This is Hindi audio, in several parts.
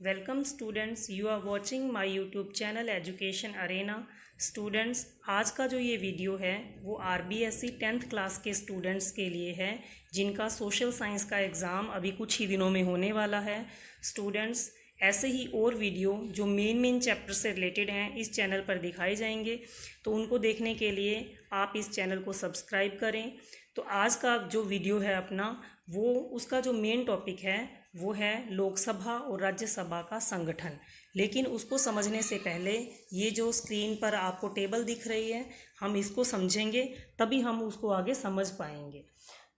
Welcome students, you are watching my YouTube channel Education Arena. Students, आज का जो ये वीडियो है वो आरबीएसई 10th क्लास के स्टूडेंट्स के लिए है जिनका सोशल साइंस का एग्ज़ाम अभी कुछ ही दिनों में होने वाला है। स्टूडेंट्स, ऐसे ही और वीडियो जो मेन चैप्टर से रिलेटेड हैं इस चैनल पर दिखाए जाएंगे, तो उनको देखने के लिए आप इस चैनल को सब्सक्राइब करें। तो आज का जो वीडियो है अपना, वो उसका जो मेन टॉपिक है वो है लोकसभा और राज्यसभा का संगठन। लेकिन उसको समझने से पहले ये जो स्क्रीन पर आपको टेबल दिख रही है, हम इसको समझेंगे तभी हम उसको आगे समझ पाएंगे।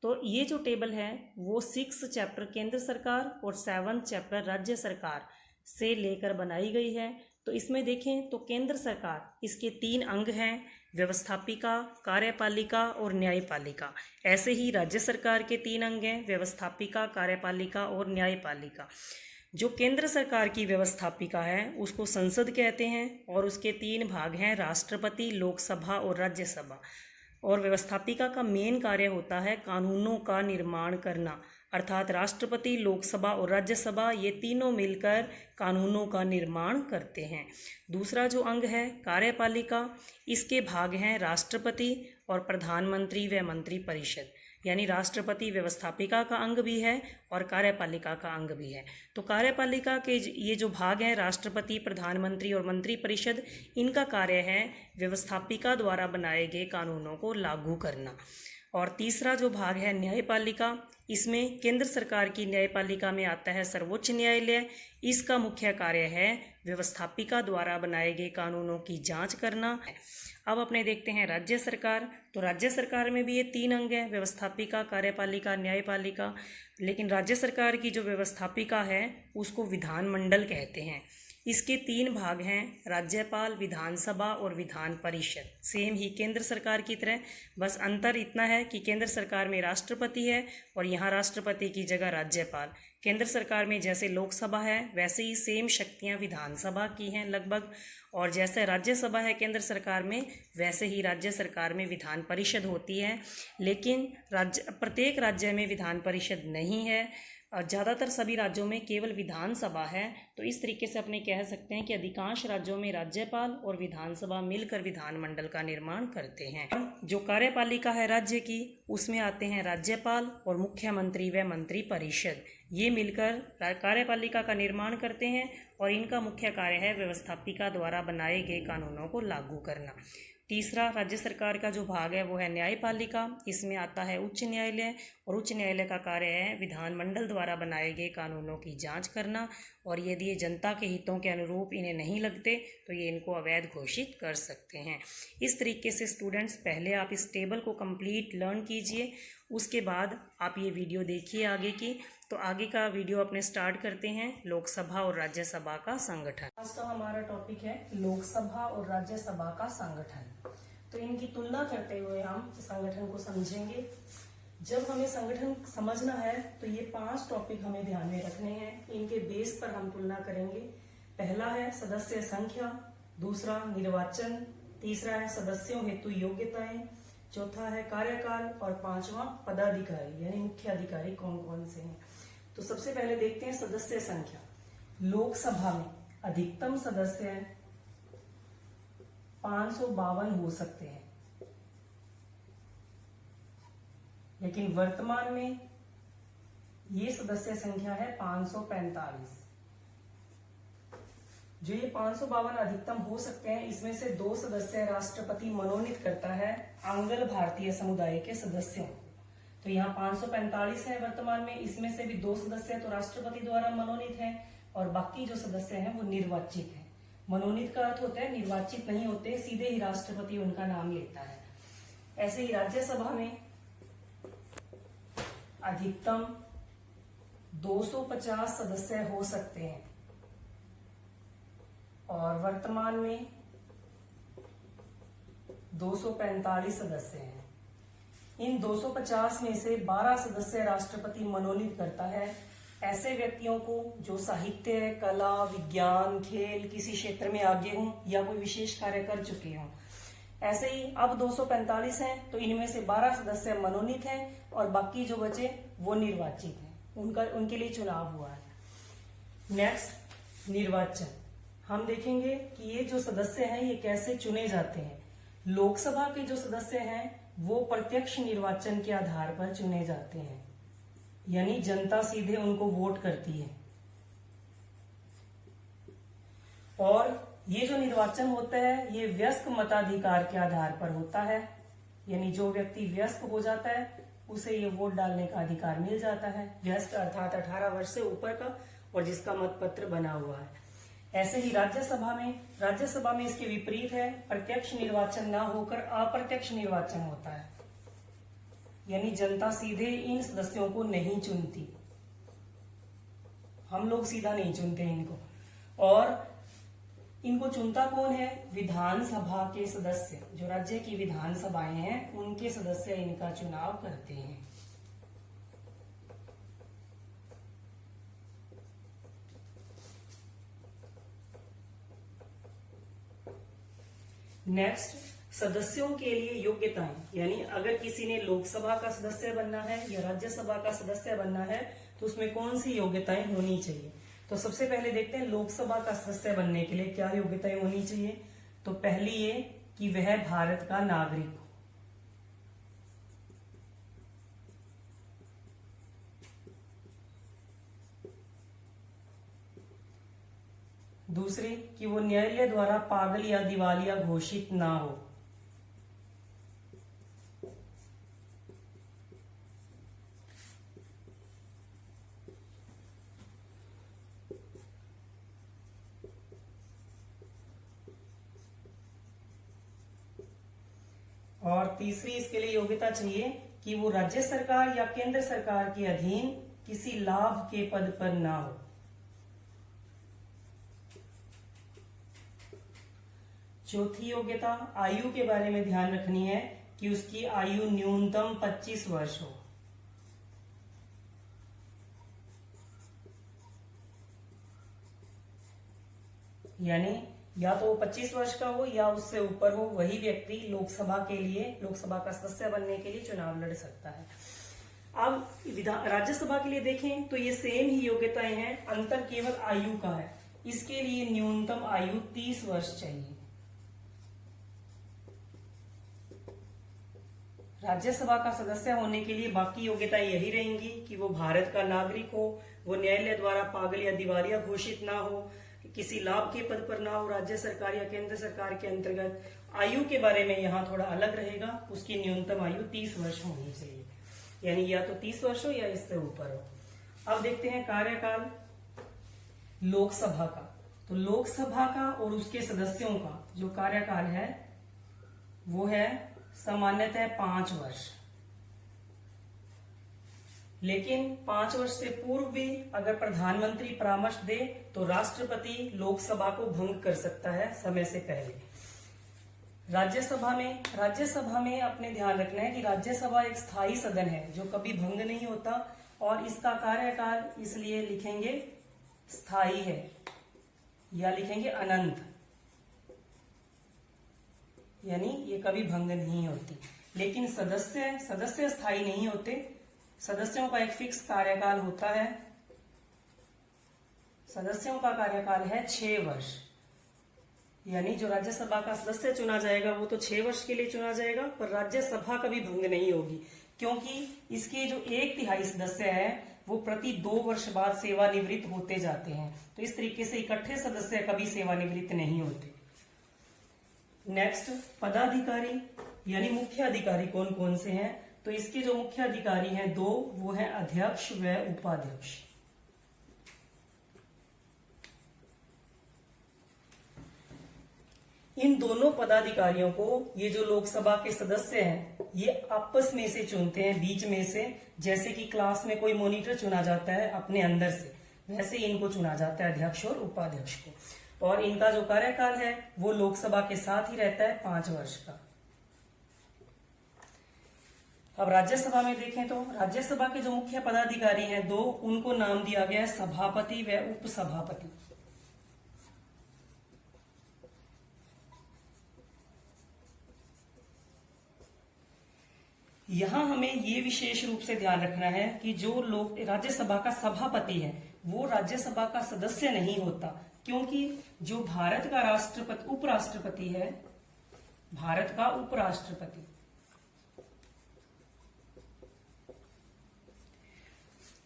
तो ये जो टेबल है वो 6 चैप्टर केंद्र सरकार और 7 चैप्टर राज्य सरकार से लेकर बनाई गई है। तो इसमें देखें तो केंद्र सरकार, इसके 3 अंग हैं, व्यवस्थापिका, कार्यपालिका और न्यायपालिका। ऐसे ही राज्य सरकार के 3 अंग हैं, व्यवस्थापिका, कार्यपालिका और न्यायपालिका। जो केंद्र सरकार की व्यवस्थापिका है उसको संसद कहते हैं और उसके 3 भाग हैं, राष्ट्रपति, लोकसभा और राज्यसभा। और व्यवस्थापिका का मेन कार्य होता है कानूनों का निर्माण करना, अर्थात राष्ट्रपति, लोकसभा और राज्यसभा ये तीनों मिलकर कानूनों का निर्माण करते हैं। दूसरा जो अंग है कार्यपालिका, इसके भाग हैं राष्ट्रपति और प्रधानमंत्री व मंत्रिपरिषद, यानी राष्ट्रपति व्यवस्थापिका का अंग भी है और कार्यपालिका का अंग भी है। तो कार्यपालिका के ये जो भाग हैं, राष्ट्रपति, प्रधानमंत्री और मंत्रिपरिषद, इनका कार्य है व्यवस्थापिका द्वारा बनाए गए कानूनों को लागू करना। और तीसरा जो भाग है न्यायपालिका, इसमें केंद्र सरकार की न्यायपालिका में आता है सर्वोच्च न्यायालय। इसका मुख्य कार्य है व्यवस्थापिका द्वारा बनाए गए कानूनों की जांच करना। अब अपने देखते हैं राज्य सरकार। तो राज्य सरकार में भी ये 3 अंग हैं, व्यवस्थापिका, कार्यपालिका, न्यायपालिका। लेकिन राज्य सरकार की जो व्यवस्थापिका है उसको विधानमंडल कहते हैं। इसके 3 भाग हैं, राज्यपाल, विधानसभा और विधान परिषद। सेम ही केंद्र सरकार की तरह, बस अंतर इतना है कि केंद्र सरकार में राष्ट्रपति है और यहाँ राष्ट्रपति की जगह राज्यपाल। केंद्र सरकार में जैसे लोकसभा है वैसे ही सेम शक्तियाँ विधानसभा की हैं लगभग, और जैसे राज्यसभा है केंद्र सरकार में वैसे ही राज्य सरकार में विधान परिषद होती है। लेकिन प्रत्येक राज्य में विधान परिषद नहीं है और ज़्यादातर सभी राज्यों में केवल विधानसभा है। तो इस तरीके से अपने कह सकते हैं कि अधिकांश राज्यों में राज्यपाल और विधानसभा मिलकर विधानमंडल का निर्माण करते हैं। जो कार्यपालिका है राज्य की, उसमें आते हैं राज्यपाल और मुख्यमंत्री व मंत्रिपरिषद। ये मिलकर कार्यपालिका का निर्माण करते हैं और इनका मुख्य कार्य है व्यवस्थापिका द्वारा बनाए गए कानूनों को लागू करना। तीसरा राज्य सरकार का जो भाग है वो है न्यायपालिका। इसमें आता है उच्च न्यायालय और उच्च न्यायालय का कार्य है विधानमंडल द्वारा बनाए गए कानूनों की जांच करना, और यदि ये जनता के हितों के अनुरूप इन्हें नहीं लगते तो ये इनको अवैध घोषित कर सकते हैं। इस तरीके से स्टूडेंट्स, पहले आप इस टेबल को कंप्लीट लर्न कीजिए, उसके बाद आप ये वीडियो देखिए आगे की। तो आगे का वीडियो अपने स्टार्ट करते हैं, लोकसभा और राज्यसभा का संगठन। आज का हमारा टॉपिक है लोकसभा और राज्यसभा का संगठन। तो इनकी तुलना करते हुए हम संगठन को समझेंगे। जब हमें संगठन समझना है तो ये 5 टॉपिक हमें ध्यान में रखने हैं, इनके बेस पर हम तुलना करेंगे। पहला है सदस्य संख्या, दूसरा निर्वाचन, तीसरा है सदस्यों हेतु योग्यताएं, चौथा है कार्यकाल और 5वां पदाधिकारी यानी मुख्य अधिकारी कौन कौन से हैं। तो सबसे पहले देखते हैं सदस्य संख्या। लोकसभा में अधिकतम सदस्य 552 हो सकते हैं, लेकिन वर्तमान में ये सदस्य संख्या है 545। जो ये 552 अधिकतम हो सकते हैं, इसमें से 2 सदस्य राष्ट्रपति मनोनीत करता है आंग्ल भारतीय समुदाय के सदस्यों। तो यहाँ 545 है वर्तमान में, इसमें से भी 2 सदस्य तो राष्ट्रपति द्वारा मनोनीत हैं और बाकी जो सदस्य हैं वो निर्वाचित हैं। मनोनीत का अर्थ होता है निर्वाचित नहीं होते, सीधे ही राष्ट्रपति उनका नाम लेता है। ऐसे ही राज्यसभा में अधिकतम 250 सदस्य हो सकते हैं और वर्तमान में 245 सदस्य हैं। इन 250 में से 12 सदस्य राष्ट्रपति मनोनीत करता है ऐसे व्यक्तियों को जो साहित्य, कला, विज्ञान, खेल किसी क्षेत्र में आगे हों या कोई विशेष कार्य कर चुके हों। ऐसे ही अब 245 हैं तो इनमें से 12 सदस्य मनोनीत हैं और बाकी जो बचे वो निर्वाचित हैं, उनके लिए चुनाव हुआ है। नेक्स्ट निर्वाचन, हम देखेंगे कि ये जो सदस्य हैं ये कैसे चुने जाते हैं। लोकसभा के जो सदस्य हैं वो प्रत्यक्ष निर्वाचन के आधार पर चुने जाते हैं, यानी जनता सीधे उनको वोट करती है। और ये जो निर्वाचन होता है ये वयस्क मताधिकार के आधार पर होता है, यानी जो व्यक्ति वयस्क हो जाता है उसे ये वोट डालने का अधिकार मिल जाता है। वयस्क अर्थात 18 वर्ष से ऊपर का और जिसका मतपत्र बना हुआ है। ऐसे ही राज्यसभा में इसके विपरीत है, प्रत्यक्ष निर्वाचन ना होकर अप्रत्यक्ष निर्वाचन होता है, यानी जनता सीधे इन सदस्यों को नहीं चुनती, हम लोग सीधा नहीं चुनते इनको। और इनको चुनता कौन है? विधानसभा के सदस्य, जो राज्य की विधानसभाएं हैं उनके सदस्य इनका चुनाव करते हैं। नेक्स्ट, सदस्यों के लिए योग्यताएं, यानी अगर किसी ने लोकसभा का सदस्य बनना है या राज्यसभा का सदस्य बनना है तो उसमें कौन सी योग्यताएं होनी चाहिए। तो सबसे पहले देखते हैं लोकसभा का सदस्य बनने के लिए क्या योग्यताएं होनी चाहिए। तो पहली ये कि वह भारत का नागरिक हो। दूसरी कि वो न्यायालय द्वारा पागल या दिवालिया घोषित ना हो। और तीसरी इसके लिए योग्यता चाहिए कि वो राज्य सरकार या केंद्र सरकार के अधीन किसी लाभ के पद पर ना हो। चौथी योग्यता आयु के बारे में ध्यान रखनी है कि उसकी आयु न्यूनतम 25 वर्ष हो। यानी या तो वो 25 वर्ष का हो या उससे ऊपर हो, वही व्यक्ति लोकसभा का सदस्य बनने के लिए चुनाव लड़ सकता है। अब राज्यसभा के लिए देखें तो ये सेम ही योग्यताएं हैं, अंतर केवल आयु का है। इसके लिए न्यूनतम आयु 30 वर्ष चाहिए। राज्यसभा का सदस्य होने के लिए बाकी योग्यताएं यही रहेंगी कि वो भारत का नागरिक हो, वो न्यायालय द्वारा पागल या दिवालिया घोषित ना हो, किसी लाभ के पद पर ना हो राज्य सरकार या केंद्र सरकार के अंतर्गत। आयु के बारे में यहाँ थोड़ा अलग रहेगा, उसकी न्यूनतम आयु 30 वर्ष होनी चाहिए, यानी या तो 30 वर्ष हो या इससे ऊपर हो। अब देखते हैं कार्यकाल लोकसभा का। तो लोकसभा का और उसके सदस्यों का जो कार्यकाल है वो है सामान्यतः 5 वर्ष, लेकिन 5 वर्ष से पूर्व भी अगर प्रधानमंत्री परामर्श दे तो राष्ट्रपति लोकसभा को भंग कर सकता है समय से पहले। राज्यसभा में अपने ध्यान रखना है कि राज्यसभा एक स्थायी सदन है जो कभी भंग नहीं होता, और इसका कार्यकाल इसलिए लिखेंगे स्थायी है या लिखेंगे अनंत, यानी ये कभी भंग नहीं होती। लेकिन सदस्य स्थायी नहीं होते, सदस्यों का एक फिक्स कार्यकाल होता है। सदस्यों का कार्यकाल है 6 वर्ष, यानी जो राज्यसभा का सदस्य चुना जाएगा वो तो 6 वर्ष के लिए चुना जाएगा, पर राज्यसभा कभी भंग नहीं होगी, क्योंकि इसके जो 1/3 सदस्य है वो प्रति 2 वर्ष बाद सेवानिवृत्त होते जाते हैं। तो इस तरीके से इकट्ठे सदस्य कभी सेवानिवृत्त नहीं होते। नेक्स्ट, पदाधिकारी यानी मुख्य अधिकारी कौन कौन से हैं। तो इसके जो मुख्य अधिकारी हैं 2, वो है अध्यक्ष व उपाध्यक्ष। इन दोनों पदाधिकारियों को ये जो लोकसभा के सदस्य हैं ये आपस में से चुनते हैं, बीच में से, जैसे कि क्लास में कोई मॉनिटर चुना जाता है अपने अंदर से, वैसे इनको चुना जाता है अध्यक्ष और उपाध्यक्ष को। और इनका जो कार्यकाल है वो लोकसभा के साथ ही रहता है 5 वर्ष का। अब राज्यसभा में देखें तो राज्यसभा के जो मुख्य पदाधिकारी हैं 2, उनको नाम दिया गया है सभापति व उपसभापति। यहां हमें ये विशेष रूप से ध्यान रखना है कि जो लोग राज्यसभा का सभापति है वो राज्यसभा का सदस्य नहीं होता, क्योंकि जो भारत का राष्ट्रपति उपराष्ट्रपति है, भारत का उपराष्ट्रपति,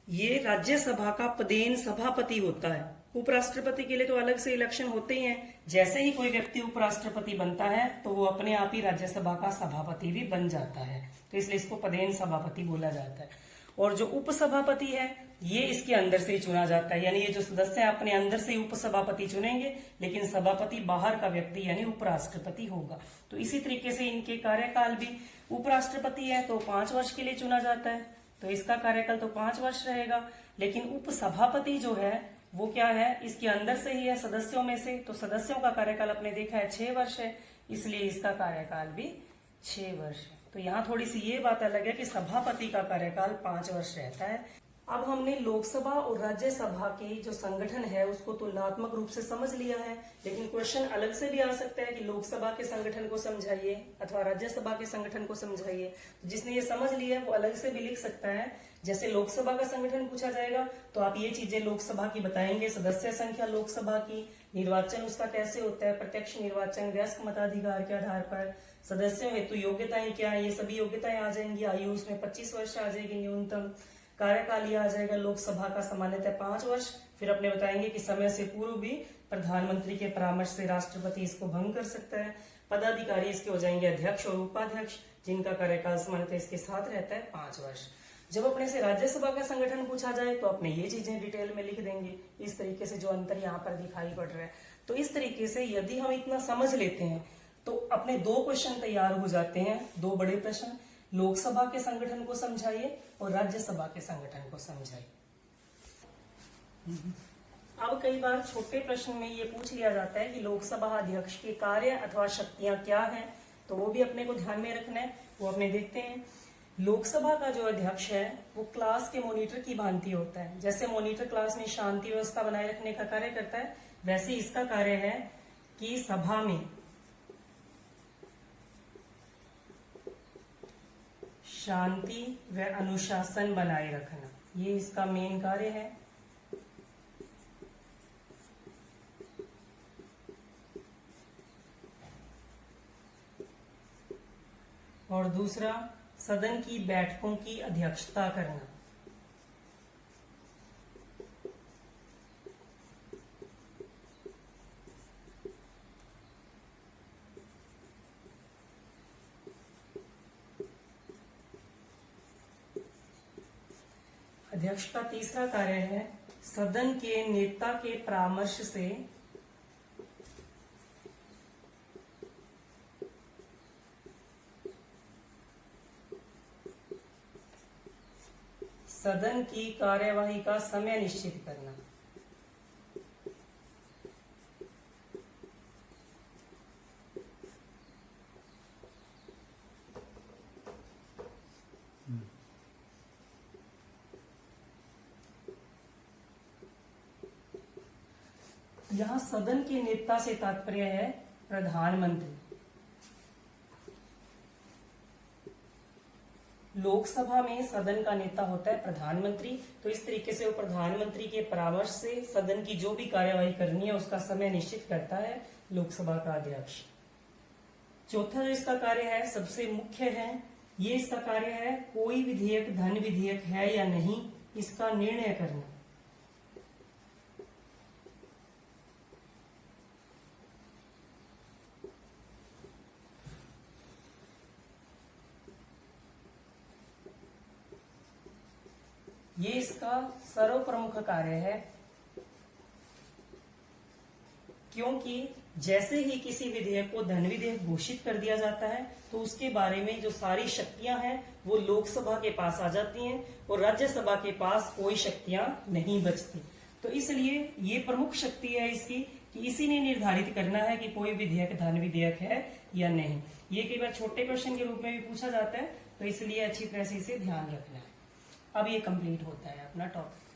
ये राज्यसभा का पदेन सभापति होता है। उपराष्ट्रपति के लिए तो अलग से इलेक्शन होते ही हैं। जैसे ही कोई व्यक्ति उपराष्ट्रपति बनता है तो वो अपने आप ही राज्यसभा का सभापति भी बन जाता है, तो इसलिए इसको पदेन सभापति बोला जाता है। और जो उपसभापति है ये इसके अंदर से ही चुना जाता है, यानी ये जो सदस्य है अपने अंदर से ही उपसभापति चुनेंगे, लेकिन सभापति बाहर का व्यक्ति यानी उपराष्ट्रपति होगा। तो इसी तरीके से इनके कार्यकाल भी, उपराष्ट्रपति है तो 5 वर्ष के लिए चुना जाता है, तो इसका कार्यकाल तो 5 वर्ष रहेगा। लेकिन उपसभापति जो है वो क्या है, इसके अंदर से ही है सदस्यों में से, तो सदस्यों का कार्यकाल अपने देखा है 6 वर्ष है, इसलिए इसका कार्यकाल भी 6 वर्ष है। तो यहाँ थोड़ी सी ये बात अलग है कि सभापति का कार्यकाल 5 वर्ष रहता है। अब हमने लोकसभा और राज्यसभा की जो संगठन है उसको तुलनात्मक रूप से समझ लिया है, लेकिन क्वेश्चन अलग से भी आ सकता है कि लोकसभा के संगठन को समझाइए अथवा राज्यसभा के संगठन को समझाइए। तो जिसने ये समझ लिया है वो अलग से भी लिख सकता है। जैसे लोकसभा का संगठन पूछा जाएगा तो आप ये चीजें लोकसभा की बताएंगे, सदस्य संख्या लोकसभा की, निर्वाचन उसका कैसे होता है, प्रत्यक्ष निर्वाचन, वयस्क मताधिकार के आधार पर, सदस्यों हेतु योग्यताएं क्या है, ये सभी योग्यताएं आ जाएंगी। आयु उसमें 25 वर्ष आ जाएगी न्यूनतम। कार्यकाल यह आ जाएगा लोकसभा का सामान्यतः 5 वर्ष। फिर अपने बताएंगे कि समय से पूर्व भी प्रधानमंत्री के परामर्श से राष्ट्रपति इसको भंग कर सकता है। पदाधिकारी इसके हो जाएंगे अध्यक्ष और उपाध्यक्ष, जिनका कार्यकाल सामान्यतः इसके साथ रहता है 5 वर्ष। जब अपने से राज्यसभा का संगठन पूछा जाए तो अपने ये चीजें डिटेल में लिख देंगे, इस तरीके से जो अंतर यहाँ पर दिखाई पड़ रहा है। तो इस तरीके से यदि हम इतना समझ लेते हैं तो अपने 2 क्वेश्चन तैयार हो जाते हैं, 2 बड़े प्रश्न, लोकसभा के संगठन को समझाइए और राज्यसभा के संगठन को समझाइए। अब कई बार छोटे प्रश्न में ये पूछ लिया जाता है कि लोकसभा अध्यक्ष के कार्य अथवा शक्तियां क्या हैं, तो वो भी अपने को ध्यान में रखना है, वो अपने देखते हैं। लोकसभा का जो अध्यक्ष है वो क्लास के मॉनिटर की भांति होता है। जैसे मॉनिटर क्लास में शांति व्यवस्था बनाए रखने का कार्य करता है, वैसे इसका कार्य है कि सभा में शांति व अनुशासन बनाए रखना, ये इसका मेन कार्य है। और दूसरा, सदन की बैठकों की अध्यक्षता करना। अध्यक्ष का तीसरा कार्य है सदन के नेता के परामर्श से सदन की कार्यवाही का समय निश्चित करना। यहां सदन के नेता से तात्पर्य है प्रधानमंत्री। लोकसभा में सदन का नेता होता है प्रधानमंत्री, तो इस तरीके से वो प्रधानमंत्री के परामर्श से सदन की जो भी कार्यवाही करनी है उसका समय निश्चित करता है लोकसभा का अध्यक्ष। चौथा जो इसका कार्य है सबसे मुख्य है, ये इसका कार्य है कोई विधेयक धन विधेयक है या नहीं इसका निर्णय करना। ये इसका सर्वप्रमुख कार्य है, क्योंकि जैसे ही किसी विधेयक को धन विधेयक घोषित कर दिया जाता है तो उसके बारे में जो सारी शक्तियां हैं वो लोकसभा के पास आ जाती हैं और राज्यसभा के पास कोई शक्तियां नहीं बचती। तो इसलिए ये प्रमुख शक्ति है इसकी कि इसी ने निर्धारित करना है कि कोई विधेयक धन विधेयक है या नहीं। ये कई बार छोटे क्वेश्चन के रूप में भी पूछा जाता है, तो इसलिए अच्छी तरह से इसे ध्यान रखना है। अब ये कंप्लीट होता है अपना टॉपिक।